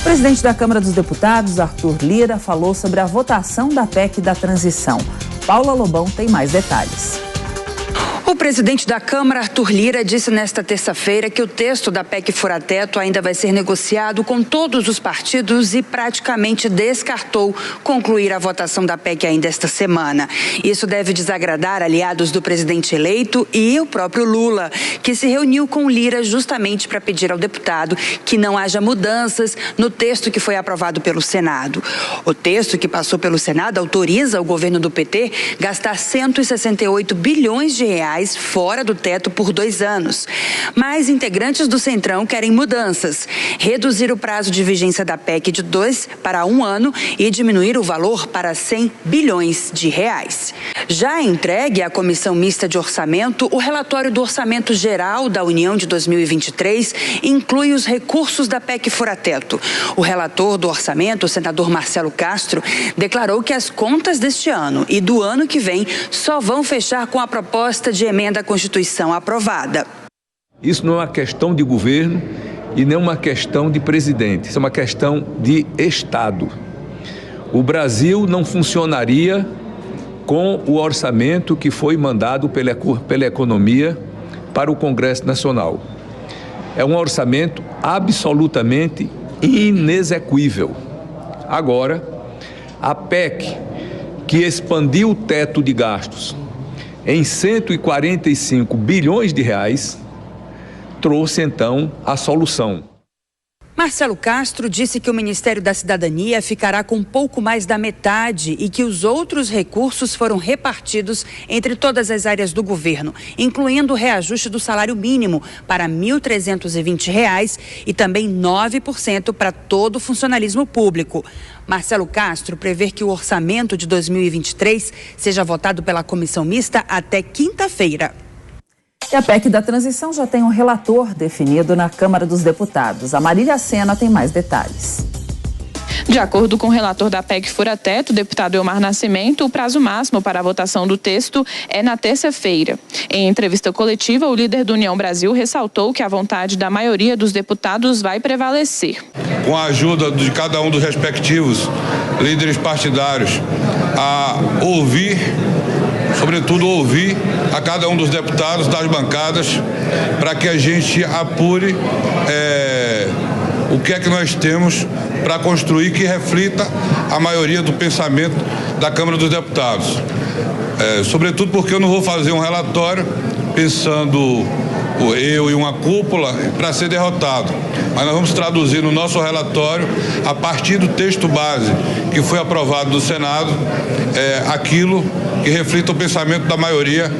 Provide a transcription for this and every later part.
O presidente da Câmara dos Deputados, Arthur Lira, falou sobre a votação da PEC da transição. Paula Lobão tem mais detalhes. O presidente da Câmara, Arthur Lira, disse nesta terça-feira que o texto da PEC Fura-Teto ainda vai ser negociado com todos os partidos e praticamente descartou concluir a votação da PEC ainda esta semana. Isso deve desagradar aliados do presidente eleito e o próprio Lula, que se reuniu com Lira justamente para pedir ao deputado que não haja mudanças no texto que foi aprovado pelo Senado. O texto que passou pelo Senado autoriza o governo do PT gastar 168 bilhões de reais fora do teto por 2 anos. Mas integrantes do Centrão querem mudanças, reduzir o prazo de vigência da PEC de 2 para 1 ano e diminuir o valor para 100 bilhões de reais. Já entregue à Comissão Mista de Orçamento, o relatório do Orçamento Geral da União de 2023 inclui os recursos da PEC Fura-Teto. O relator do orçamento, o senador Marcelo Castro, declarou que as contas deste ano e do ano que vem só vão fechar com a proposta de emenda à Constituição aprovada. Isso não é uma questão de governo e nem uma questão de presidente, isso é uma questão de Estado. O Brasil não funcionaria com o orçamento que foi mandado pela economia para o Congresso Nacional. É um orçamento absolutamente inexequível. Agora, a PEC, que expandiu o teto de gastos em 145 bilhões de reais, trouxe então a solução. Marcelo Castro disse que o Ministério da Cidadania ficará com pouco mais da metade e que os outros recursos foram repartidos entre todas as áreas do governo, incluindo o reajuste do salário mínimo para R$ 1.320 e também 9% para todo o funcionalismo público. Marcelo Castro prevê que o orçamento de 2023 seja votado pela comissão mista até quinta-feira. E a PEC da transição já tem um relator definido na Câmara dos Deputados. A Marília Sena tem mais detalhes. De acordo com o relator da PEC Fura-Teto, o deputado Elmar Nascimento, o prazo máximo para a votação do texto é na terça-feira. Em entrevista coletiva, o líder do União Brasil ressaltou que a vontade da maioria dos deputados vai prevalecer. Com a ajuda de cada um dos respectivos líderes partidários, a ouvir, sobretudo ouvir a cada um dos deputados das bancadas, para que a gente apure o que é que nós temos para construir que reflita a maioria do pensamento da Câmara dos Deputados. Sobretudo porque eu não vou fazer um relatório pensando eu e uma cúpula para ser derrotado. Mas nós vamos traduzir no nosso relatório, a partir do texto base que foi aprovado no Senado, aquilo que reflita o pensamento da maioria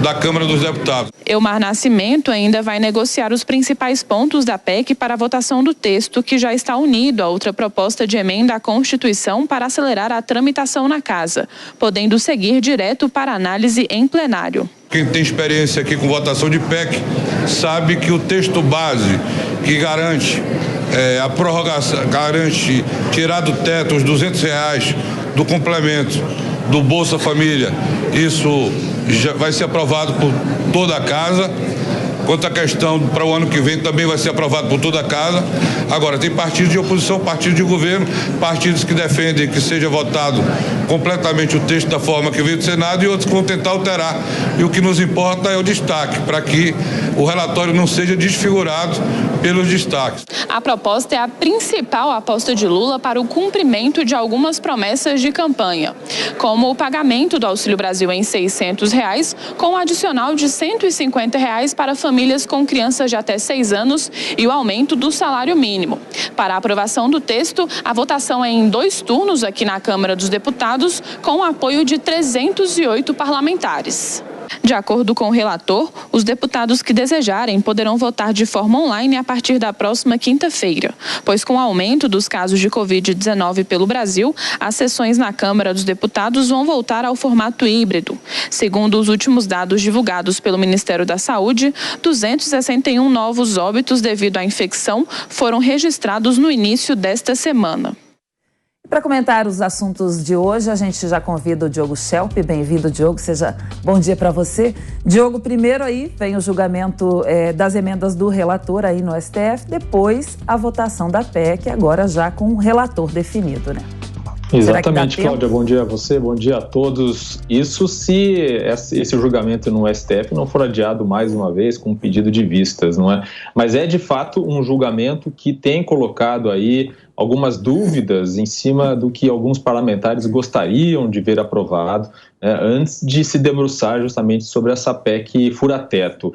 da Câmara dos Deputados. Elmar Nascimento ainda vai negociar os principais pontos da PEC para a votação do texto, que já está unido a outra proposta de emenda à Constituição para acelerar a tramitação na Casa, podendo seguir direto para análise em plenário. Quem tem experiência aqui com votação de PEC sabe que o texto base que garante a prorrogação, garante tirar do teto os R$200 do complemento do Bolsa Família, isso já vai ser aprovado por toda a Casa. Quanto à questão para o ano que vem, também vai ser aprovado por toda a Casa. Agora, tem partidos de oposição, partidos de governo, partidos que defendem que seja votado completamente o texto da forma que veio do Senado e outros que vão tentar alterar. E o que nos importa é o destaque, para que o relatório não seja desfigurado pelos destaques. A proposta é a principal aposta de Lula para o cumprimento de algumas promessas de campanha, como o pagamento do Auxílio Brasil em R$600, com um adicional de R$150 para famílias com crianças de até 6 anos e o aumento do salário mínimo. Para a aprovação do texto, a votação é em 2 turnos aqui na Câmara dos Deputados, com o apoio de 308 parlamentares. De acordo com o relator, os deputados que desejarem poderão votar de forma online a partir da próxima quinta-feira, pois com o aumento dos casos de Covid-19 pelo Brasil, as sessões na Câmara dos Deputados vão voltar ao formato híbrido. Segundo os últimos dados divulgados pelo Ministério da Saúde, 261 novos óbitos devido à infecção foram registrados no início desta semana. Para comentar os assuntos de hoje, a gente já convida o Diogo Schelp. Bem-vindo, Diogo. Bom dia para você. Diogo, primeiro aí vem o julgamento das emendas do relator aí no STF, depois a votação da PEC, agora já com o relator definido, né? Exatamente, Cláudia. Bom dia a você, bom dia a todos. Isso se esse julgamento no STF não for adiado mais uma vez com um pedido de vistas, não é? Mas é de fato um julgamento que tem colocado aí algumas dúvidas em cima do que alguns parlamentares gostariam de ver aprovado, né, antes de se debruçar justamente sobre essa PEC fura-teto.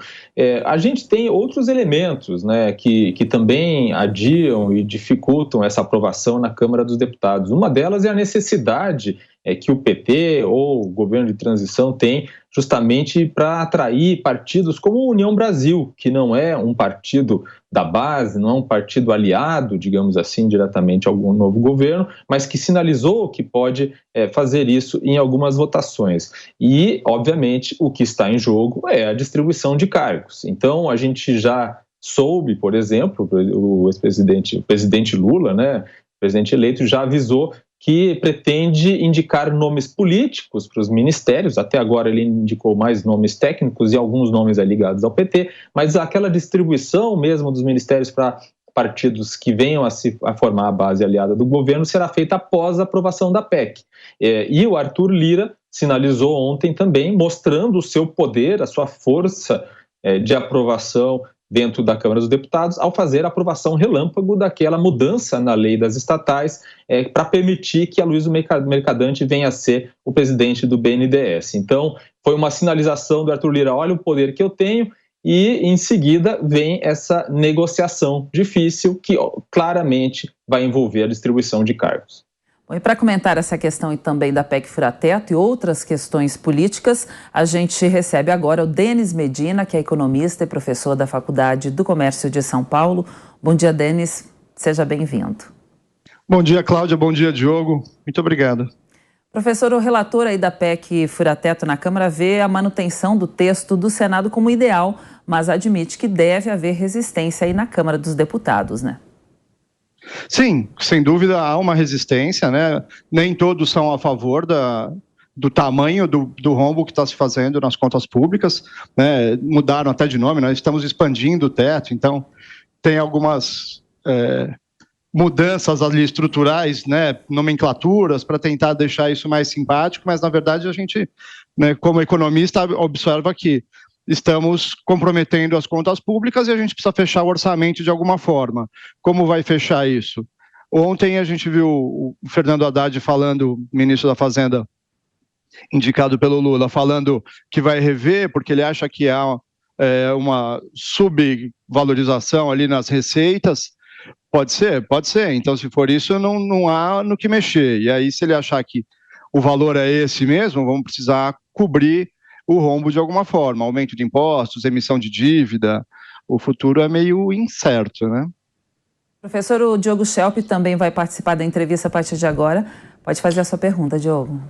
A gente tem outros elementos, né, que também adiam e dificultam essa aprovação na Câmara dos Deputados. Uma delas é a necessidade que o PT ou o governo de transição tem justamente para atrair partidos como a União Brasil, que não é um partido da base, não é um partido aliado, digamos assim, diretamente ao novo governo, mas que sinalizou que pode fazer isso em algumas votações. E, obviamente, o que está em jogo é a distribuição de cargos. Então, a gente já soube, por exemplo, o presidente Lula, né, o presidente eleito, já avisou que pretende indicar nomes políticos para os ministérios. Até agora ele indicou mais nomes técnicos e alguns nomes ligados ao PT, mas aquela distribuição mesmo dos ministérios para partidos que venham a formar a base aliada do governo será feita após a aprovação da PEC. E o Arthur Lira sinalizou ontem também, mostrando o seu poder, a sua força de aprovação dentro da Câmara dos Deputados, ao fazer a aprovação relâmpago daquela mudança na lei das estatais para permitir que Aloysio Mercadante venha a ser o presidente do BNDES. Então, foi uma sinalização do Arthur Lira, olha o poder que eu tenho, e em seguida vem essa negociação difícil que claramente vai envolver a distribuição de cargos. Bom, e para comentar essa questão e também da PEC fura-teto e outras questões políticas, a gente recebe agora o Denis Medina, que é economista e professor da Faculdade do Comércio de São Paulo. Bom dia, Denis. Seja bem-vindo. Bom dia, Cláudia. Bom dia, Diogo. Muito obrigado. Professor, o relator aí da PEC fura-teto na Câmara vê a manutenção do texto do Senado como ideal, mas admite que deve haver resistência aí na Câmara dos Deputados, né? Sim, sem dúvida há uma resistência, né? Nem todos são a favor do tamanho do rombo que está se fazendo nas contas públicas, né? Mudaram até de nome, nós estamos expandindo o teto, então tem algumas mudanças ali estruturais, né? Nomenclaturas para tentar deixar isso mais simpático, mas na verdade a gente, né, como economista, observa que estamos comprometendo as contas públicas e a gente precisa fechar o orçamento de alguma forma. Como vai fechar isso? Ontem a gente viu o Fernando Haddad falando, ministro da Fazenda, indicado pelo Lula, falando que vai rever, porque ele acha que há uma subvalorização ali nas receitas. Pode ser. Então, se for isso, não há no que mexer. E aí, se ele achar que o valor é esse mesmo, vamos precisar cobrir o rombo de alguma forma, aumento de impostos, emissão de dívida. O futuro é meio incerto, né? Professor, o Diogo Schelp também vai participar da entrevista a partir de agora. Pode fazer a sua pergunta, Diogo.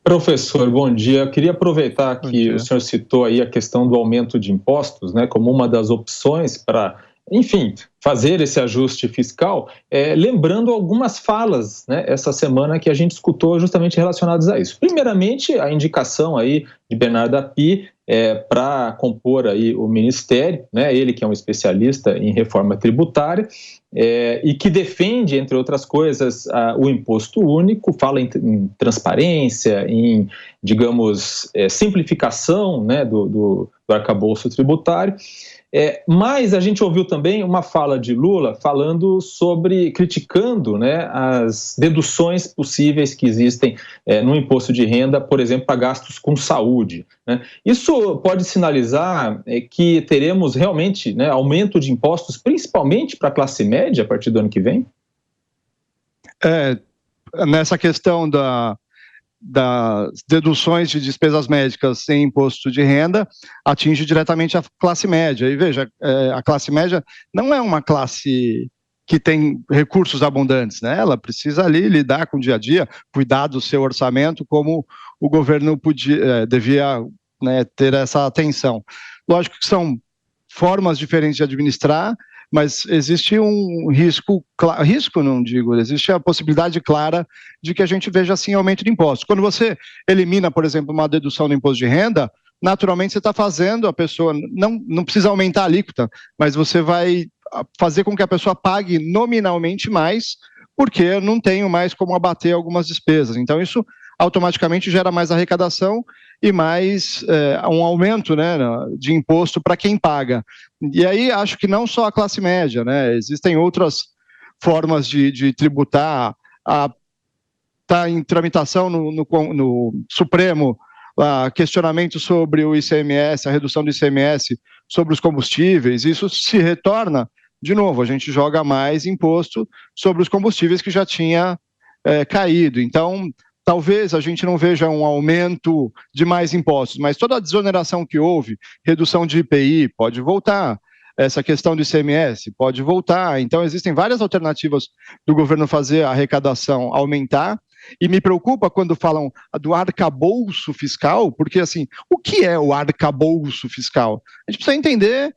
Professor, bom dia. Eu queria aproveitar que o senhor citou aí a questão do aumento de impostos, né, como uma das opções para, enfim, fazer esse ajuste fiscal, lembrando algumas falas, né, essa semana que a gente escutou justamente relacionadas a isso. Primeiramente, a indicação aí de Bernardo Api para compor aí o ministério, né, ele que é um especialista em reforma tributária e que defende, entre outras coisas, o imposto único, fala em transparência, em, digamos, simplificação, né, do arcabouço tributário. Mas a gente ouviu também uma fala de Lula criticando, né, as deduções possíveis que existem no imposto de renda, por exemplo, para gastos com saúde, né? Isso pode sinalizar que teremos realmente, né, aumento de impostos, principalmente para a classe média, a partir do ano que vem? Nessa questão das deduções de despesas médicas sem imposto de renda, atinge diretamente a classe média. E veja, a classe média não é uma classe que tem recursos abundantes, né? Ela precisa ali lidar com o dia a dia, cuidar do seu orçamento, como o governo devia, né, ter essa atenção. Lógico que são formas diferentes de administrar, mas existe um risco não digo, existe a possibilidade clara de que a gente veja assim aumento de impostos. Quando você elimina, por exemplo, uma dedução do imposto de renda, naturalmente você está fazendo a pessoa, não precisa aumentar a alíquota, mas você vai fazer com que a pessoa pague nominalmente mais, porque eu não tenho mais como abater algumas despesas. Então isso automaticamente gera mais arrecadação e mais um aumento, né, de imposto para quem paga. E aí acho que não só a classe média, né, existem outras formas de tributar. Está em tramitação no Supremo questionamento sobre o ICMS, a redução do ICMS sobre os combustíveis. Isso se retorna, de novo, a gente joga mais imposto sobre os combustíveis que já tinha caído. Então, talvez a gente não veja um aumento de mais impostos, mas toda a desoneração que houve, redução de IPI, pode voltar. Essa questão do ICMS pode voltar. Então, existem várias alternativas do governo fazer a arrecadação aumentar. E me preocupa quando falam do arcabouço fiscal, porque, assim, o que é o arcabouço fiscal? A gente precisa entender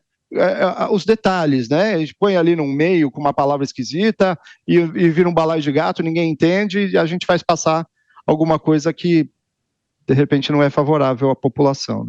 os detalhes, né? A gente põe ali no meio com uma palavra esquisita e vira um balaio de gato, ninguém entende e a gente faz passar alguma coisa que, de repente, não é favorável à população.